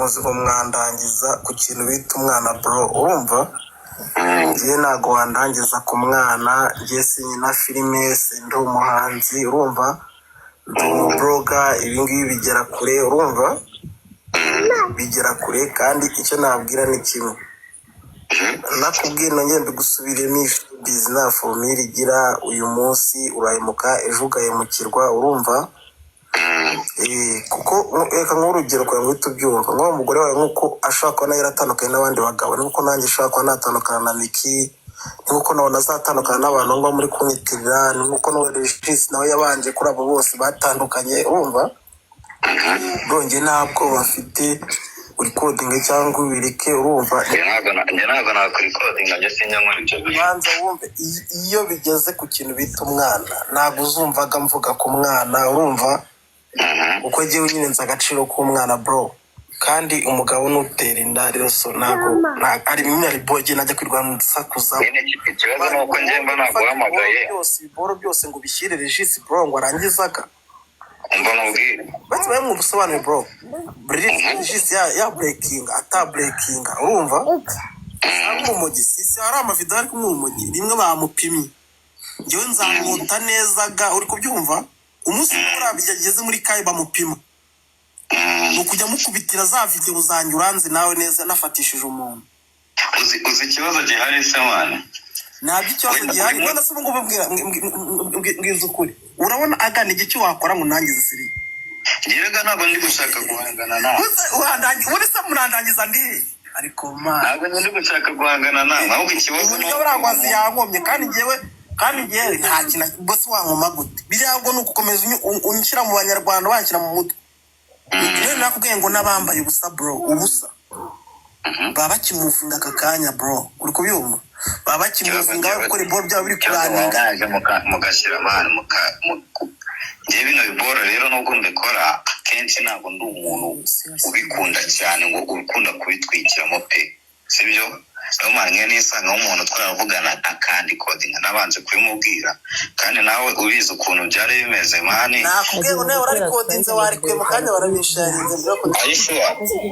muzigo mwandangiza ku kintu bita umwana bro urumva ngiye ntago wandangiza ku mwana ngiye sinyina filime ndi umuhanzi urumva ndi umubloga ibingibi bigera kure urumva bigera kure kandi icyo nabwira ni kimwe nakubwiye nongeye mbigusubiremo business formule igira uyu munsi urahemuka ejo ugahemukirwa urumva kuko reka nk'urugero kwa ngo tubyumva ngo umugore wawe nkuko ashaka ko nayo yaratandukanye n'abandi bagabo nkuko nanjye ashaka ko natandukana na Miki nkuko nawe nazatandukana n'abantu ngo muri kunyitirira nkuko nawe Regis nawe yabanje kuri abo bose batandukanye urumva bronge ntabwo bafite recording cyangwa ubireke urumva ntabwo na recording njye sinyanywa icyo banza wumve iyo bigeze ku kintu bita umwana ntabwo uzumvaga mvuga ku mwana urumva uko giye nyine nza agaciro k'umwana bro kandi umugabo nutera inda rero so ntabwo ari bimwe boge najya kwirwana sakuza ikibazo nuko njemba naguhamagaye byose ngo bishyire Regis bro ngo arangizaga umva mubwire bati baye mu busobanuro bro Regis ya breaking ata breaking urumva ntabwo umugisi hari amavideo ari kumumugi rimwe bamupimye ngewe nzamuta neza ga uri kubyumva umunsi urabigeze muri kayi bamupima ukujya mukubitira za video uzanyuranze nawe neza nafatishije umuntu uzi ikibazo gihari se mwana nabyo ikibazo gihari none se ngo mbwira ukuri urabona agana icyo wakora ngo nangize siri njyega ntabwo ndi gushaka guhangana nawe uri se murandangiza ndi ariko man ntabwo ndi gushaka guhangana nawe ahubwo ikibazo ni urangwazi yankomye kandi ngewe nta kintu bose wankoma gute biriya nuko ukomeza unyishyira mu banyarwanda wanshyira mu mutwe rero nakubwiye ngo n'abambaye ubusa bro ubusa baba bakimufunga aka kanya bro uri kubyumva baba bakimufunga gukora iboro byabo biri kuraninga mugashyira amahane njye bino biboro rero nubwo mbikora akenshi ntabwo ndi umuntu ubikunda cyane ngo ukunda kubitwikiramo pe sibyo rero manye nisanga nk'umuntu twaravugana akandi coding nabanje kubimubwira kandi nawe ubizi ukuntu byari bimeze mani nakubwiye ngo nawe urari codinze wari kwe mu kanya barabisharinze bro ko ayishuwa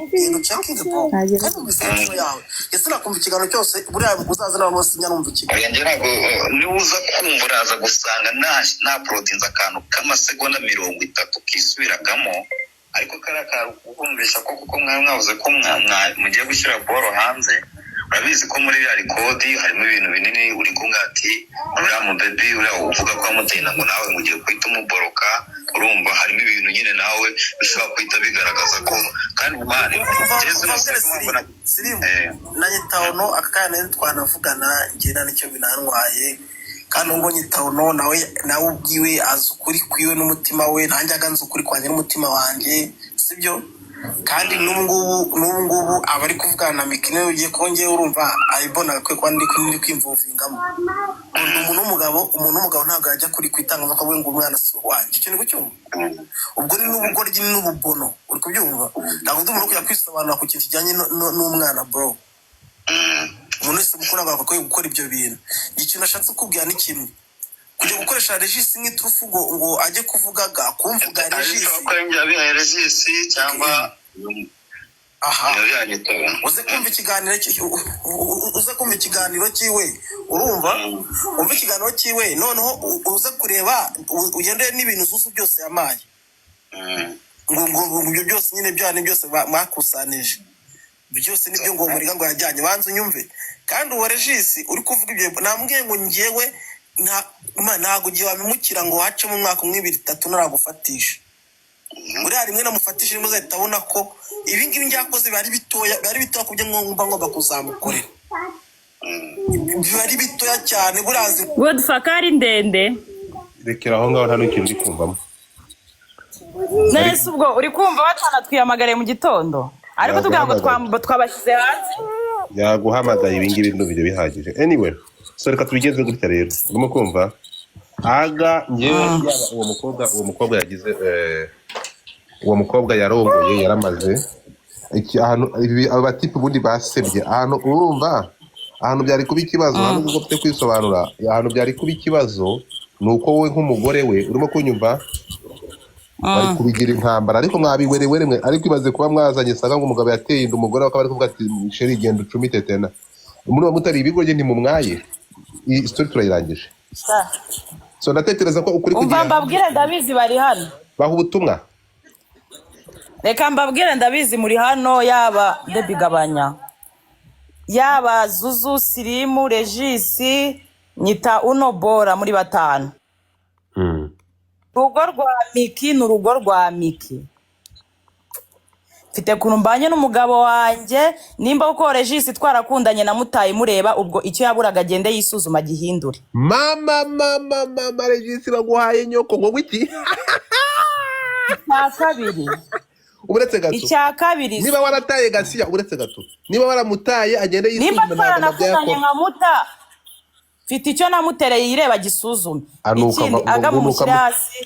ibintu checking bro kandi bisenso yawe ese nakumva ikiganiro cyose buriya uzaza nawe bose nyamumva ikiganiro njye ntabwo niuza kumva uraza gusanga na codinze akantu k'amasegonda 30 kisubiragamo ariko karakaru kukumvisha ko kuko mwavuze ko mugiye gushyira boro hanze urabizi ko muri ya record harimo ibintu binini uri kungati uriya mu baby uriya uvuga ko amutenda ngo nawe mugiye kwita umuboroka urumva harimo ibintu nyine nawe bishobora kwita bigaragaza ko kandi umane na nyitawuno akakana twanavugana ngira nicyo binantwaye kandi ngo nyitawuno nawe ubwiwe azi ukuri kwiwe n'umutima we ntanjyaga nzi ukuri kwanjye n'umutima wanjye sibyo kandi n'ubungubu abari kuvugana na Miki niwe ugiye kongera urumva ayibona kwe kwandi ndi kwimvuvingamo umuntu w'umugabo ntabwo yajya kuri kwitangazamakuru ngo umwana wanjye icyo ni gucyumva ubwo ni n'ubugoryi n'ububono uri kubyumva ntabwo ndi umuntu kujya kwisobanura ku kintu kijyanye n'umwana bro umuntu wese mukuru ntabwo akwiye gukora ibyo bintu ikintu nashatse kubwira ni kimwe kujya gukoresha Regis nk'iturufu ngo ajye kuvugaga kumvuga Regis cyangwa aha uze kumva ikiganiro cyiwe urumva umva ikiganiro cyiwe noneho uze kureba ugendere n'ibintu zuzu byose yamaye ngo ibyo byose nyine byane byose bakusanije byose nibyo ngo muri ngo yajyanye banze unyumve kandi uwo Regis uri kuvuga ibyo nambwiye ngo ngewe ntago giye wamimukira ngo hace mu mwaka 2-3 naragufatisha buriya rimwe namufatisha rimwe uzahita abona ko ibingibi njyakoze bari bitoya kubyo ngomba kuzamukorera bari bitoya cyane burazi Godfakari ndende rekera aho ngaho nta n'ikintu ndi kumvamo nese ubwo uri kumva batana twiyamagare mu gitondo ariko tugira ngo twabashyize hanze yaguhamagaye ibingibi n'ubire bihagije anyway so reka tubigenze gutya rero urimo kumva aga ngewe yaba uwo mukobwa yagize uwo mukobwa yarongoye yaramaze ahantu abatipe ubundi basebye ahantu urumva ahantu byari kuba ikibazo ahantu ubwo ufite kwisobanura ahantu byari kuba ikibazo nuko wowe nk'umugore we urimo kunyumva bari kubigira intambara ariko mwabiwerewere mwe ariko imaze kuba mwazanye saga ngo umugabo yateye inda umugore akaba ari kuvuga ati sheri genda ucumite tena muri mutari ibigo rye ntimumwaye iyi story turayirangije so ndatekereza ko ukuri kugira mbabwire ndabizi bari hano baha ubutumwa reka mbabwire ndabizi muri hano yaba Debigabanya yaba Zuzu Sirimu Regisi nyita uno bora muri batanu urugo rwa Miki n'urugo rwa Miki mfite kurumbanye n'umugabo wanjye nimba uko Regisi twarakundanye na mutayi mureba ubwo icyo yaburaga agende yisuzuma gihindure mama Regisi baguhaye nyoko ngo wiki kabiri uretse gato icya kabiri niba warataye Gasiya uretse gato niba waramutaye agende yisuzuma nimba twaranakundanye nka muta mfite icyo namutereye yireba gisuzume ikindi agamushyira hasi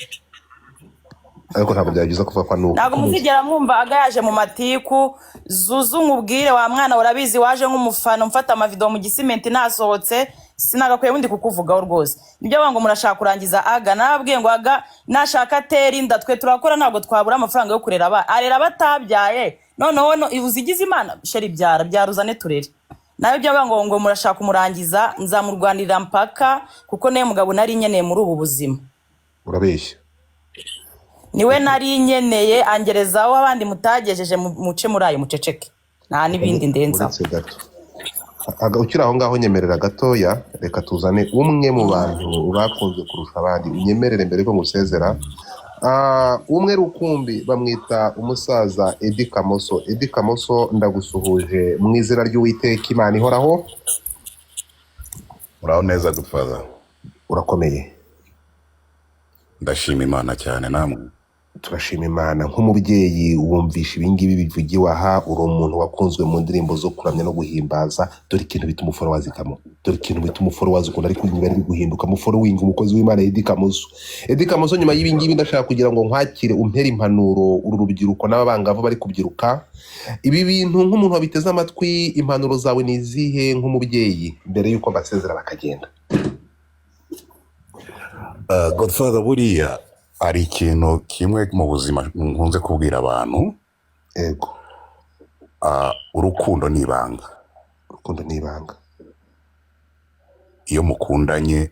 ariko ntabwo byagize kuva kwa nuko ntabwo muzigera mwumva agayaje mu matiku Zuzu nkubwire wa mwana urabizi waje nk'umufana mfata amavideo mu gisimenti nasohotse sinagakwiye bundi kukuvugaho rwose nibyo bango murashaka kurangiza aga nababwiye ngo aga nashaka tera inda twe turakora ntabwo twabura amafaranga yo kurera aba arera batabyaye noneho uzigize imana sheri byaruzane turere nayo byo bango ngo murashaka kumurangiza nzamurwanirira mpaka kuko naye mugabo nari nyeneye muri ubu buzima urabeshya niwe nari nyeneye angerezaho abandi mutagejeje muce muri ayo muceceke nta nibindi ndenza ukiri aho ngaho nyemerera gatoya reka tuzane umwe mu bantu bakunze kurusha abandi unyemerere mbere ko ngusezera umwe rukumbi bamwita umusaza Eddy Kamoso Eddy Kamoso ndagusuhuje mu izina ry'Uwiteka Imana ihoraho uraho neza gutwaza urakomeye ndashima Imana cyane namwe turashima Imana nk'umubyeyi wumvisha ibingibi bivugiwe aha uri umuntu wakunzwe mu ndirimbo zo kuramya no guhimbaza dore ikintu bituma umuforo wazikamo dore ikintu bituma umuforo wazikunda ariko nyuma ari guhinduka umuforo winga umukozi w'Imana Eddy Kamoso Eddy Kamoso nyuma y'ibingibi ndashaka kugira ngo nkwakire umpere impanuro uru rubyiruko n'abangavu bari kubyiruka ibi bintu nk'umuntu wabiteze amatwi impanuro zawe ni izihe nk'umubyeyi mbere yuko basezera bakagenda Godfather buriya hari ikintu kimwe mu buzima nkunze kubwira abantu yego urukundo ni ibanga iyo mukundanye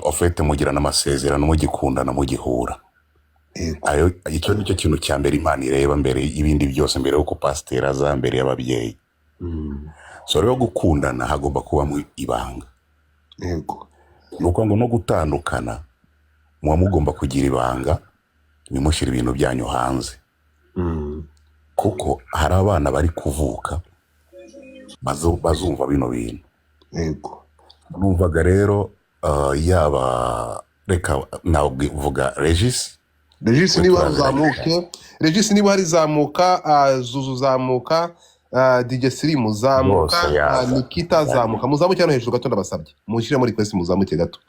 ofete mugirana amasezerano mugikundana mugihura ayo icyo nicyo kintu cya mbere Imana ireba mbere y'ibindi byose mbere yuko pasiteri aza mbere y'ababyeyi so rero gukundana hagomba kubamo ibanga yego nuko ngo no gutandukana muba mugomba kugira ibanga nimushyira ibintu byanyu hanze kuko hari abana bari kuvuka bazumva bino bintu yego numvaga rero yaba reka navuga Regis niba hari zamuka Zuzu zamuka DJ Sirimu zamuka Nikita zamuka muzamuke hano hejuru gato ndabasabye mushyire muri request muzamuke gato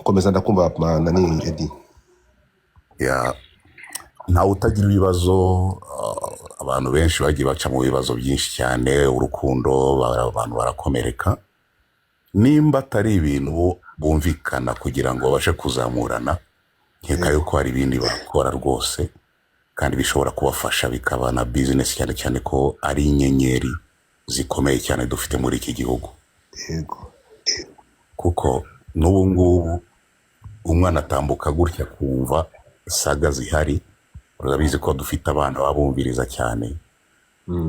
komeza ndakumva nani Eddy ntawe utagira ibibazo abantu benshi bagiye baca mu bibazo byinshi cyane urukundo abantu barakomereka nimba atari ibintu bumvikana kugira ngo babashe kuzamurana nkeka yuko hari ibindi bakora rwose kandi bishobora kubafasha bikaba na business cyane cyane ko ari inyenyeri zikomeye cyane dufite muri iki gihugu kuko n'ubu ngubu umwana atambuka gutya kumva saga zihari urabizi ko dufite abana babumviriza cyane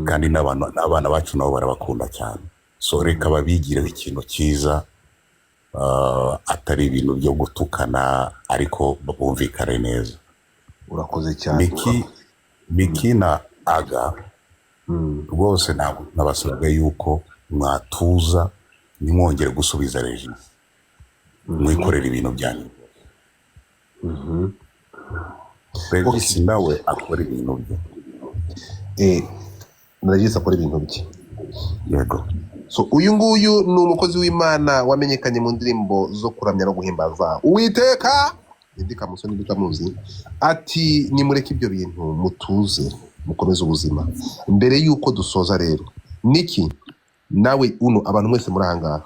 kandi n'abana bacu nabo barabakunda cyane so reka babigireho ikintu cyiza atari ibintu byo gutukana ariko bumvikane neza urakoze cyane Miki na Aga rwose ntabwo nabasabwe yuko mwatuza nimwongere gusubiza Regis mwikorera ibintu byanyu Regis nawe akora ibintu bye Regis akora ibintu bye yego so uyu nguyu ni umukozi w'Imana wamenyekanye mu ndirimbo zo kuramya no guhimbaza Uwiteka Eddy Kamoso n'ibitamuzi ati nimureke ibyo bintu mutuze mukomeze ubuzima mbere yuko dusoza rero niki nawe abantu mwese muri ahangaha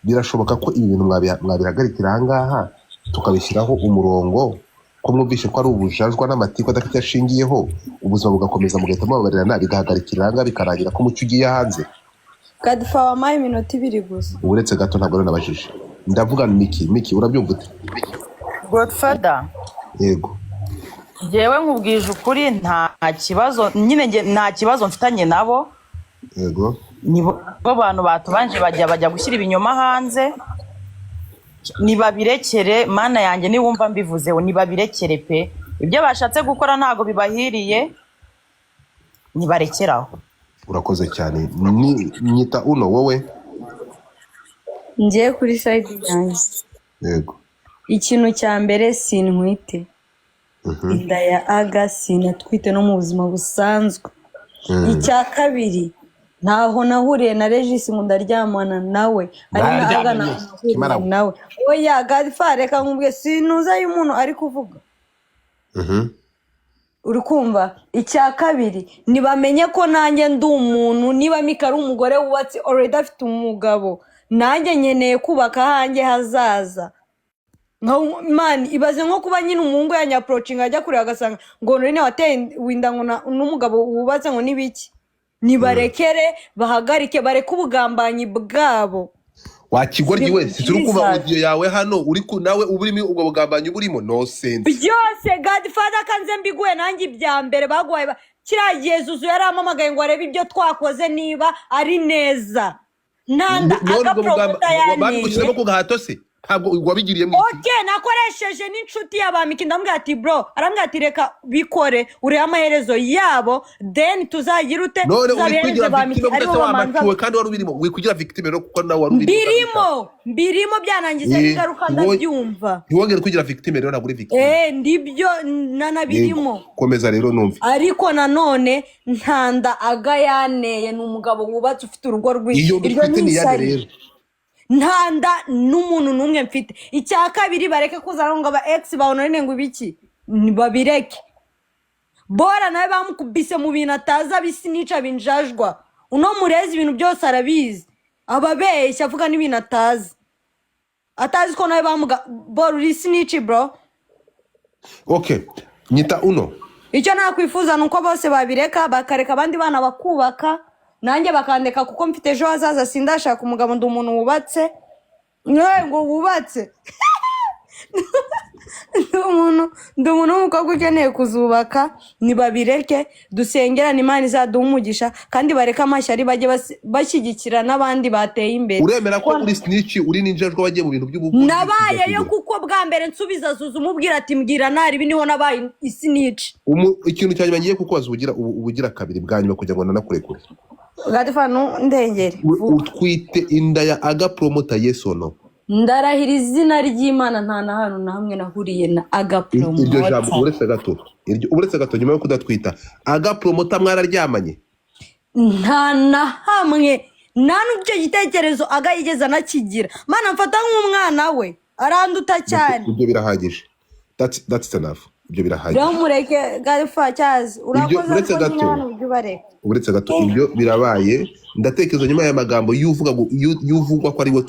birashoboka ko ibi bintu mwabihagarikira ahangaha tukabishyiraho umurongo ko mwumvishe ko ari ubujajwa n'amatiku adafite ashingiyeho ubuzima bugakomeza mugahita mubabarirana bigahagarikira iranga bikarangira ko umuco ugiye hanze. Godfather wampaye iminota 2 gusa. Uretse gato ntabwo nabajije ndavuga Miki urabyumva ute? Godfather Yego. jewe nkubwije ukuri nta kibazo nyine nta kibazo mfitanye nabo. Yego. Nibo abantu batubanje bajya gushyira ibinyoma hanze. Nibabirekere mana yanjye niwumva mbivuzeho nibabirekere pe. Ibyo bashatse gukora ntago bibahiriye. Nibarekeraho. Urakoze cyane. Nyita uno wowe. Ngiye kuri side yanjye. Yego. Ikintu cya mbere sintwite. Inda ya Aga sinatwite no mu buzima busanzwe. Icya kabiri ntaho nahuriye na Regis ngo ndaryamana nawe ari na Aga nawe. Oya Godfather reka nkubwe sinuza y'umuntu ari kuvuga. Uri kumva? Icya kabiri nibamenye ko nanjye ndi umuntu niba Mika ari umugore wubatse already afite umugabo nanjye nyeneye kubaka hanjye hazaza. Man ibaze nko kuba nyine umuhungu yanyaproaching ajya kure agasanga ngo none wateye winda ngo n'umugabo wubatse ngo nibiki. Nibarekere bahagarike bareke ubugambanyi bwabo. Wakigoryi wese turi kuva audio yawe hano uri nawe uburimo ubwo bugambanyi burimo no sense. Byose Godfather kanze mbiguye nanjye ibya mbere bagwaye kira Yesu yaramamagaye ngo arebe ibyo twakoze niba ari neza. Nanda agapromota bagushyiramo ku gahato se ntabwo wabigiriyemo. Okay nakoresheje n'inshuti y'abamiki ndambwira ati bro arambwira ati reka bikore uri amaherezo yabo then tuzagira ute tuzabihereze bamiki ariko wamacuwe kandi wari ubirimo wikugira victime no kuko nawe wari ubirimo birimo byanangize ingaruka ndabyumva ntiwongere kugira victime rero naguri victime ndibyo nanabirimo komeza rero numva ariko nanone ntanda Aga yaneye n'umugabo wubatse ufite urugo rw'iryo rero ntanda n'umuntu numwe mfite. Icya kabiri bareke kuzana ngo aba ex baonone ngo ibiki babireke. Bora nawe bamukubise mu bintu ataza bisinica binjajwa. Uno murezi ibintu byose arabizi. Ababeshya avuga n'ibintu atazi. Atazi ko nawe bamuga bora uri sinici bro. Okay. Nyita uno. Icyo nakwifuza nuko bose babireka bakareka abandi bana bakubaka. Nanjye bakandeka kuko mfite ejo hazaza sindashaka umugabo ndi umuntu wubatse ngo wubatse ndi umuntu w'umukobwa ukeneye kuzubaka nibabireke dusengerane Imana izaduha umugisha kandi bareka amashyari bajye bashyigikira n'abandi bateye imbere. Uremera ko uri snitch uri ninjajwa bagiye mu bintu by'ubuvuzi? Nabayeyo kuko bwa mbere nsubiza Suzuma ubwira ati mbwira nari ibi niho nabaye snitch. Ikintu cyanyuma ngiye kukubaza ubugira kabiri bwa nyuma kugira ngo nanakurekure. Godfather ndengere. Utwite inda ya Aga promoter yes or no? Ndarahira izina ry'Imana nta na hano na hamwe nahuriye na Aga promoter. Iryo jambo uretse gato nyuma yo kudatwita Aga promoter mwararyamanye? Nta na hamwe n'ubyo gitekerezo Aga yigeze anakigira. Mana mfata nk'umwana we aranduta cyane. Ibyo birahagije. That's enough. Ibyo birahagije. Ramureke Godfather cyazi urakoze ko nyine ubyo bareka. Uretse gato ibyo birabaye ndatekereza nyuma y'amagambo yuvugwa ko ari we